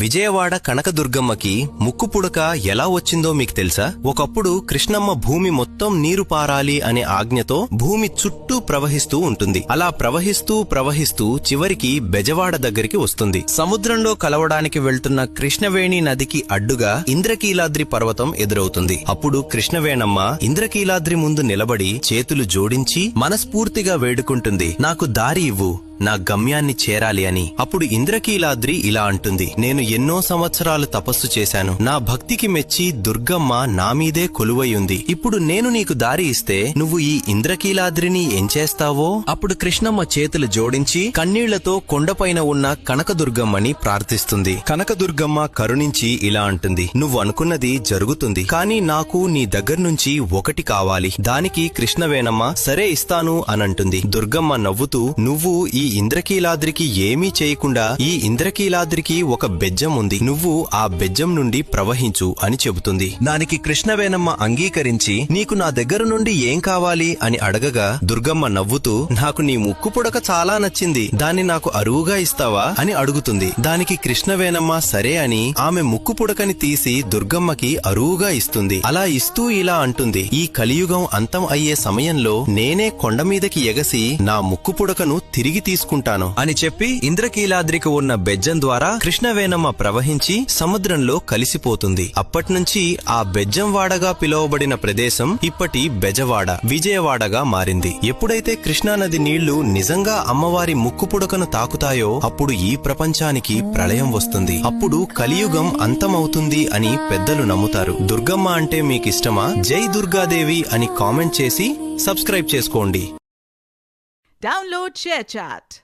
విజయవాడ కనకదుర్గమ్మకి ముక్కు పుడక ఎలా వచ్చిందో మీకు తెలుసా? ఒకప్పుడు కృష్ణమ్మ భూమి మొత్తం నీరు పారాలి అనే ఆజ్ఞతో భూమి చుట్టూ ప్రవహిస్తూ ఉంటుంది. అలా ప్రవహిస్తూ చివరికి బెజవాడ దగ్గరికి వస్తుంది. సముద్రంలో కలవడానికి వెళ్తున్న కృష్ణవేణి నదికి అడ్డుగా ఇంద్రకీలాద్రి పర్వతం ఎదురవుతుంది. అప్పుడు కృష్ణవేణమ్మ ఇంద్రకీలాద్రి ముందు నిలబడి చేతులు జోడించి మనస్ఫూర్తిగా వేడుకుంటుంది, నాకు దారి ఇవ్వు, నా గమ్యాన్ని చేరాలి అని. అప్పుడు ఇంద్రకీలాద్రి ఇలా అంటుంది, నేను ఎన్నో సంవత్సరాలు తపస్సు చేశాను. నా భక్తికి మెచ్చి దుర్గమ్మ నా మీదే కొలువై ఉంది. ఇప్పుడు నేను నీకు దారి ఇస్తే నువ్వు ఈ ఇంద్రకీలాద్రిని ఏం చేస్తావో? అప్పుడు కృష్ణమ్మ చేతులు జోడించి కన్నీళ్లతో కొండపైన ఉన్న కనకదుర్గమ్మని ప్రార్థిస్తుంది. కనకదుర్గమ్మ కరుణించి ఇలా అంటుంది, నువ్వు అనుకున్నది జరుగుతుంది, కానీ నాకు నీ దగ్గర్నుంచి ఒకటి కావాలి. దానికి కృష్ణవేణమ్మ సరే ఇస్తాను అనంటుంది. దుర్గమ్మ నవ్వుతూ, నువ్వు ఈ ఇంద్రకీలాద్రికి ఏమీ చేయకుండా ఈ ఇంద్రకీలాద్రికి ఒక బెజ్జం ఉంది, నువ్వు ఆ బెజ్జం నుండి ప్రవహించు అని చెబుతుంది. దానికి కృష్ణవేణమ్మ అంగీకరించి నీకు నా దగ్గర నుండి ఏం కావాలి అని అడగగా దుర్గమ్మ నవ్వుతూ, నాకు నీ ముక్కు పుడక చాలా నచ్చింది, దాన్ని నాకు అరువుగా ఇస్తావా అని అడుగుతుంది. దానికి కృష్ణవేణమ్మ సరే అని ఆమె ముక్కు పుడకని తీసి దుర్గమ్మకి అరువుగా ఇస్తుంది. అలా ఇస్తూ ఇలా అంటుంది, ఈ కలియుగం అంతం అయ్యే సమయంలో నేనే కొండ మీదకి ఎగసి నా ముక్కు పుడకను తిరిగి తీసుకుంటాను అని చెప్పి ఇంద్రకీలాద్రికి ఉన్న బెజ్జం ద్వారా కృష్ణవేణమ్మ ప్రవహించి సముద్రంలో కలిసిపోతుంది. అప్పట్నుంచి ఆ బెజ్జం వాడగా పిలువబడిన ప్రదేశం ఇప్పటి బెజవాడ, విజయవాడగా మారింది. ఎప్పుడైతే కృష్ణానది నీళ్లు నిజంగా అమ్మవారి ముక్కు పుడకను తాకుతాయో అప్పుడు ఈ ప్రపంచానికి ప్రళయం వస్తుంది. అప్పుడు కలియుగం అంతమవుతుంది అని పెద్దలు నమ్ముతారు. దుర్గమ్మ అంటే మీకిష్టమా? జై దుర్గాదేవి అని కామెంట్ చేసి సబ్స్క్రైబ్ చేసుకోండి. Download ShareChat.